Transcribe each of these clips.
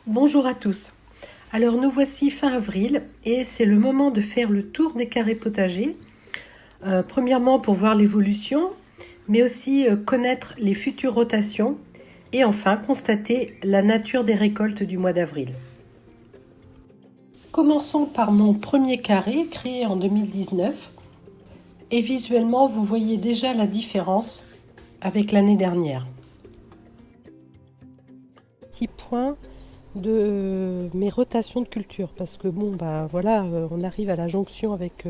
Bonjour à tous. Alors nous voici fin avril et c'est le moment de faire le tour des carrés potagers. Premièrement pour voir l'évolution, mais aussi connaître les futures rotations et enfin constater la nature des récoltes du mois d'avril. Commençons par mon premier carré créé en 2019 et visuellement vous voyez déjà la différence avec l'année dernière. Petit point de mes rotations de culture parce que on arrive à la jonction avec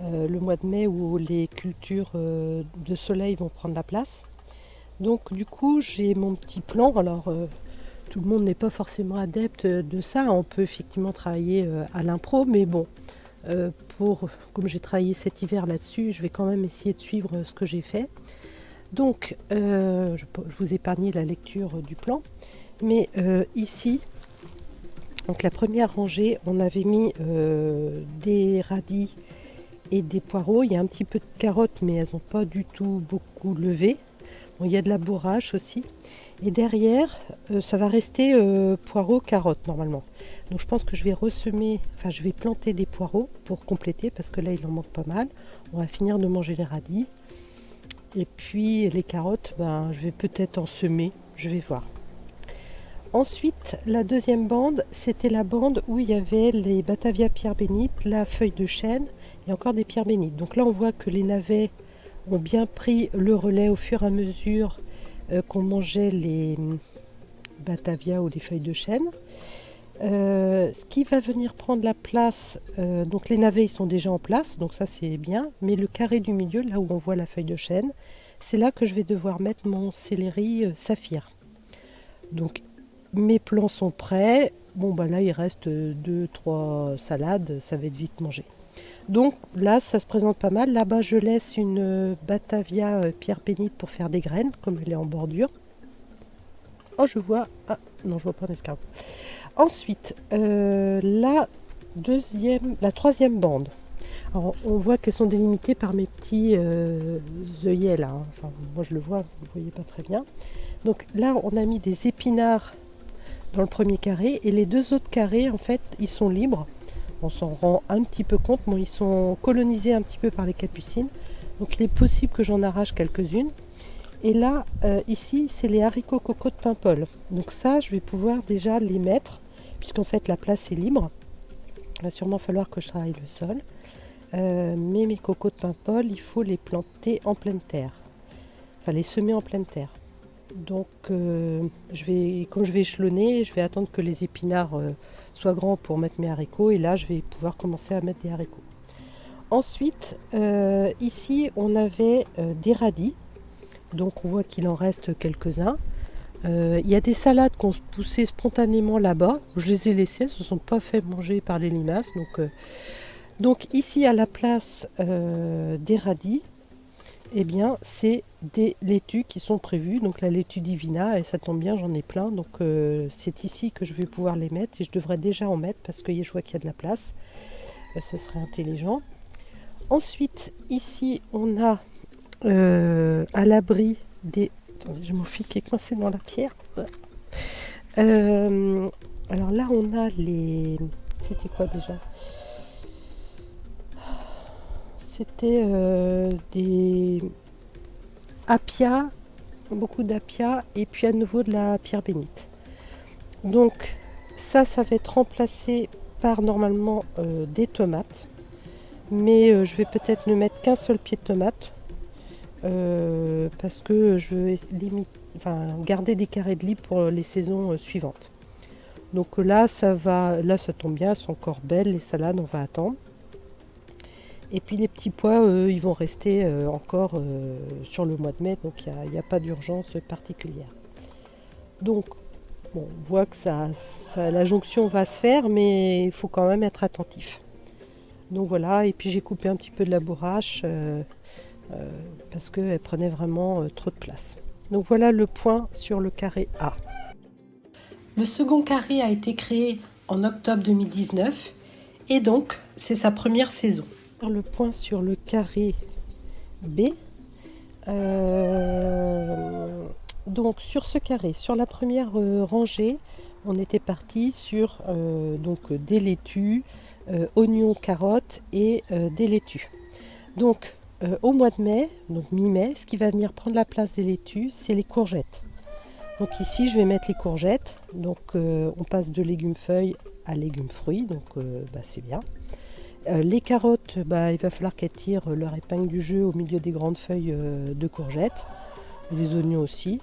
le mois de mai où les cultures de soleil vont prendre la place. Donc du coup j'ai mon petit plan. Alors tout le monde n'est pas forcément adepte de ça, on peut effectivement travailler à l'impro, mais bon, comme j'ai travaillé cet hiver là-dessus, je vais quand même essayer de suivre ce que j'ai fait. Donc je vous épargne la lecture du plan. Mais ici, donc la première rangée, on avait mis des radis et des poireaux. Il y a un petit peu de carottes, mais elles n'ont pas du tout beaucoup levé. Bon, il y a de la bourrache aussi. Et derrière, ça va rester poireaux, carottes normalement. Donc je pense que je vais planter des poireaux pour compléter parce que là il en manque pas mal. On va finir de manger les radis. Et puis les carottes, je vais peut-être en semer, je vais voir. Ensuite, la deuxième bande, c'était la bande où il y avait les Batavia pierres bénites, la feuille de chêne et encore des pierres bénites. Donc là, on voit que les navets ont bien pris le relais au fur et à mesure qu'on mangeait les Batavia ou les feuilles de chêne. Ce qui va venir prendre la place, donc les navets ils sont déjà en place, donc ça c'est bien, mais le carré du milieu, là où on voit la feuille de chêne, c'est là que je vais devoir mettre mon céleri saphir. Donc mes plants sont prêts. Là il reste 2-3 salades, ça va être vite mangé. Donc là ça se présente pas mal. Là-bas je laisse une Batavia pierre bénite pour faire des graines, comme elle est en bordure. Oh je vois, ah non je vois pas un escargot. Ensuite la troisième bande. Alors, on voit qu'elles sont délimitées par mes petits œillets là. Enfin, moi je le vois, vous ne voyez pas très bien. Donc là on a mis des épinards dans le premier carré et les deux autres carrés en fait ils sont libres. On s'en rend un petit peu compte, ils sont colonisés un petit peu par les capucines, donc il est possible que j'en arrache quelques-unes. Et là ici c'est les haricots coco de Paimpol, donc ça je vais pouvoir déjà les mettre puisqu'en fait la place est libre. Il va sûrement falloir que je travaille le sol, mais mes cocos de Paimpol il faut les planter en pleine terre, enfin les semer en pleine terre. Donc comme je vais échelonner, je vais attendre que les épinards soient grands pour mettre mes haricots et là je vais pouvoir commencer à mettre des haricots. Ensuite ici on avait des radis, donc on voit qu'il en reste quelques-uns. Il y a des salades qui ont poussé spontanément là-bas, je les ai laissées, elles ne se sont pas fait manger par les limaces. Donc ici à la place des radis, c'est des laitues qui sont prévues, donc la laitue divina, et ça tombe bien, j'en ai plein, donc c'est ici que je vais pouvoir les mettre, et je devrais déjà en mettre parce que je vois qu'il y a de la place, ce serait intelligent. Ensuite, ici, on a à l'abri des... Attendez, j'ai mon fil qui est coincé dans la pierre. Alors là, on a les... C'était quoi déjà ? C'était des apia, beaucoup d'apia et puis à nouveau de la pierre bénite. Donc ça va être remplacé par normalement des tomates, mais je vais peut-être ne mettre qu'un seul pied de tomate parce que je vais garder des carrés de libre pour les saisons suivantes. Donc là ça tombe bien, elles sont encore belles les salades, on va attendre. Et puis les petits pois, ils vont rester encore sur le mois de mai, donc il n'y a pas d'urgence particulière. Donc, on voit que la jonction va se faire, mais il faut quand même être attentif. Donc voilà, et puis j'ai coupé un petit peu de la bourrache parce qu'elle prenait vraiment trop de place. Donc voilà le point sur le carré A. Le second carré a été créé en octobre 2019 et donc c'est sa première saison. Le point sur le carré B. Donc sur ce carré, sur la première rangée, on était parti sur donc des laitues, oignons, carottes et des laitues. Donc au mois de mai, donc mi-mai, ce qui va venir prendre la place des laitues, c'est les courgettes. Donc ici je vais mettre les courgettes, donc on passe de légumes feuilles à légumes fruits, donc c'est bien. Les carottes, il va falloir qu'elles tirent leur épingle du jeu au milieu des grandes feuilles de courgettes. Les oignons aussi,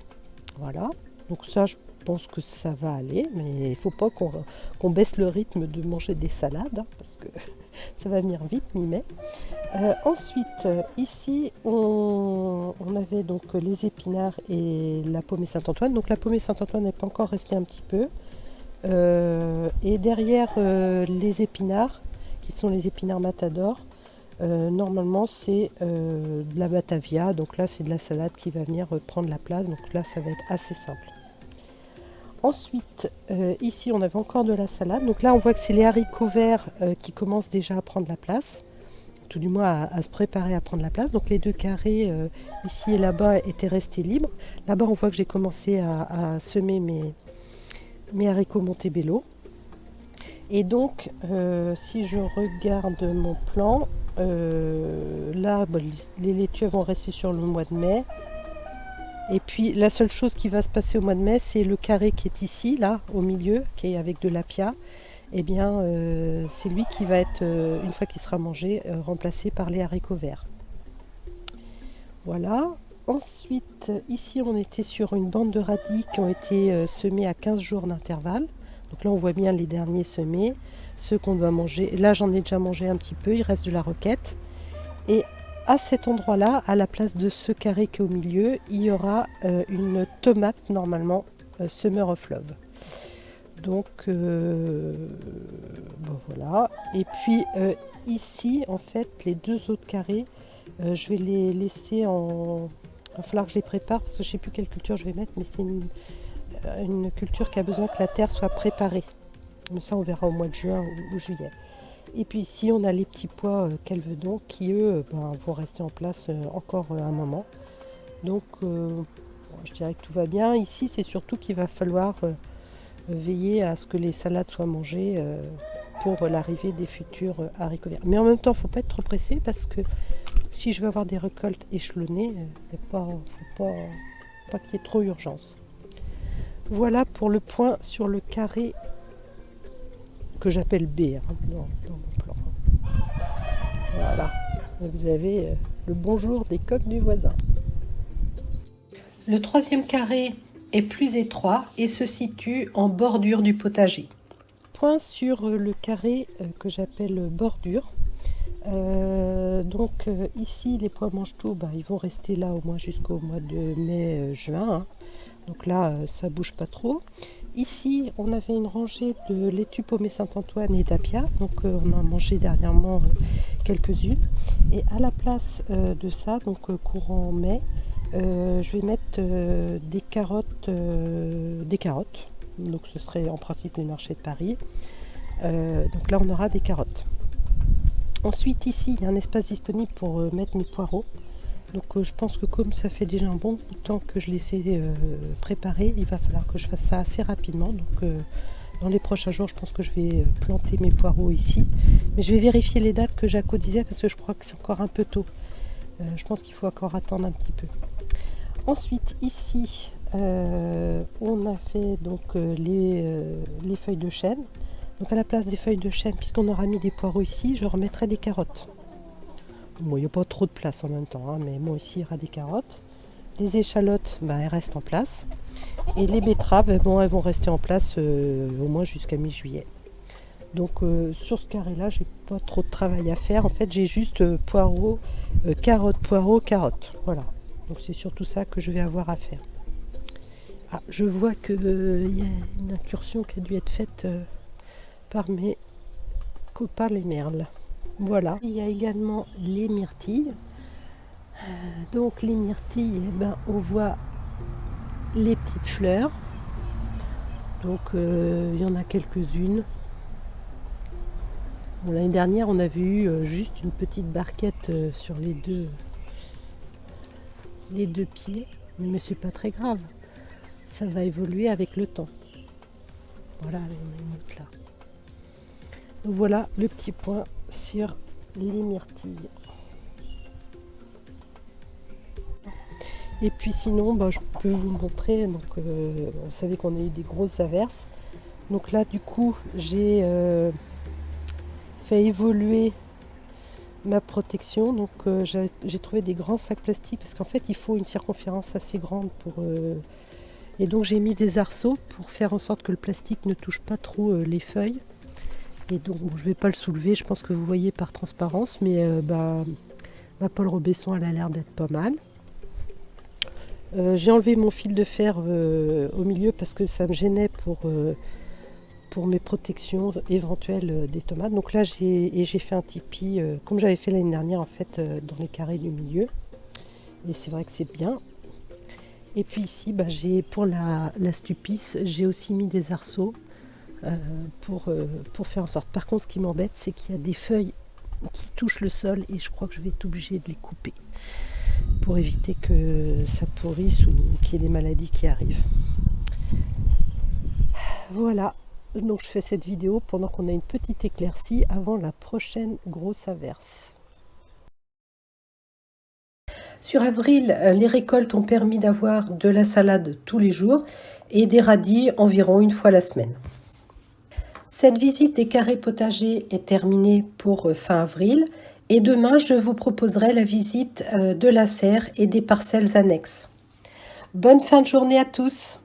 voilà. Donc ça, je pense que ça va aller, mais il ne faut pas qu'on baisse le rythme de manger des salades, hein, parce que ça va venir vite, mi-mai. Ensuite, ici, on avait donc les épinards et la pommée Saint-Antoine. Donc la pommée Saint-Antoine n'est pas encore restée un petit peu. Et derrière les épinards, qui sont les épinards Matador, normalement c'est de la batavia, donc là c'est de la salade qui va venir prendre la place, donc là ça va être assez simple. Ensuite, ici on avait encore de la salade, donc là on voit que c'est les haricots verts qui commencent déjà à prendre la place, tout du moins à se préparer à prendre la place. Donc les deux carrés ici et là-bas étaient restés libres. Là-bas on voit que j'ai commencé à semer mes haricots Montebello. Et donc, si je regarde mon plan, là, les laitues vont rester sur le mois de mai. Et puis, la seule chose qui va se passer au mois de mai, c'est le carré qui est ici, là, au milieu, qui est avec de l'apia. Eh bien, c'est lui qui va être, une fois qu'il sera mangé, remplacé par les haricots verts. Voilà. Ensuite, ici, on était sur une bande de radis qui ont été semés à 15 jours d'intervalle. Donc là, on voit bien les derniers semés, ceux qu'on doit manger. Là, j'en ai déjà mangé un petit peu, il reste de la roquette. Et à cet endroit-là, à la place de ce carré qui est au milieu, il y aura une tomate, normalement, Summer of Love. Donc, voilà. Et puis, ici, en fait, les deux autres carrés, je vais les laisser en... Il va falloir que je les prépare, parce que je ne sais plus quelle culture je vais mettre, mais c'est une culture qui a besoin que la terre soit préparée. Mais ça, on verra au mois de juin ou juillet. Et puis ici, on a les petits pois calvedons qui, eux, vont rester en place encore un moment. Donc, je dirais que tout va bien. Ici, c'est surtout qu'il va falloir veiller à ce que les salades soient mangées pour l'arrivée des futurs haricots verts. Mais en même temps, il ne faut pas être trop pressé parce que si je veux avoir des récoltes échelonnées, il ne faut pas qu'il y ait trop urgence. Voilà pour le point sur le carré que j'appelle B dans mon plan. Voilà, vous avez le bonjour des coqs du voisin. Le troisième carré est plus étroit et se situe en bordure du potager. Point sur le carré que j'appelle bordure. Ici, les pois mange-tout, ils vont rester là au moins jusqu'au mois de mai-juin. Donc là, ça bouge pas trop. Ici, on avait une rangée de laitues pommées Saint-Antoine et d'apia. Donc on a mangé dernièrement quelques-unes. Et à la place de ça, donc courant mai, je vais mettre des carottes. Donc ce serait en principe les marchés de Paris. Donc là, on aura des carottes. Ensuite, ici, il y a un espace disponible pour mettre mes poireaux. Donc je pense que comme ça fait déjà un bon bout de temps que je les ai préparés, il va falloir que je fasse ça assez rapidement. Donc dans les prochains jours, je pense que je vais planter mes poireaux ici. Mais je vais vérifier les dates que Jaco disait parce que je crois que c'est encore un peu tôt. Je pense qu'il faut encore attendre un petit peu. Ensuite, ici, on a fait donc, les feuilles de chêne. Donc à la place des feuilles de chêne, puisqu'on aura mis des poireaux ici, je remettrai des carottes. Bon, il n'y a pas trop de place en même temps, mais bon, ici il y aura des carottes. Les échalotes, elles restent en place. Et les betteraves, elles vont rester en place au moins jusqu'à mi-juillet. Donc sur ce carré-là, j'ai pas trop de travail à faire. En fait, j'ai juste poireaux, carottes. Voilà. Donc c'est surtout ça que je vais avoir à faire. Ah, je vois qu'il y a une incursion qui a dû être faite par mes copains les merles. Voilà. Il y a également les myrtilles. Donc les myrtilles, on voit les petites fleurs. Donc il y en a quelques-unes. Bon, l'année dernière, on avait eu juste une petite barquette sur les deux pieds. Mais c'est pas très grave. Ça va évoluer avec le temps. Voilà, il y en a une autre là. Donc voilà le petit point sur les myrtilles. Et puis sinon, je peux vous montrer, donc vous savez qu'on a eu des grosses averses. Donc là, du coup, j'ai fait évoluer ma protection. Donc j'ai trouvé des grands sacs plastiques parce qu'en fait, il faut une circonférence assez grande pour... Et donc j'ai mis des arceaux pour faire en sorte que le plastique ne touche pas trop les feuilles. Et donc je ne vais pas le soulever, je pense que vous voyez par transparence, mais ma Paul Robesson, elle a l'air d'être pas mal. J'ai enlevé mon fil de fer au milieu parce que ça me gênait pour mes protections éventuelles des tomates. Donc là j'ai fait un tipi comme j'avais fait l'année dernière en fait dans les carrés du milieu. Et c'est vrai que c'est bien. Et puis ici j'ai pour la stupice, j'ai aussi mis des arceaux pour faire en sorte. Par contre ce qui m'embête c'est qu'il y a des feuilles qui touchent le sol et je crois que je vais être obligée de les couper pour éviter que ça pourrisse ou qu'il y ait des maladies qui arrivent. Voilà, donc je fais cette vidéo pendant qu'on a une petite éclaircie avant la prochaine grosse averse. Sur avril, les récoltes ont permis d'avoir de la salade tous les jours et des radis environ une fois la semaine. Cette visite des carrés potagers est terminée pour fin avril et demain je vous proposerai la visite de la serre et des parcelles annexes. Bonne fin de journée à tous!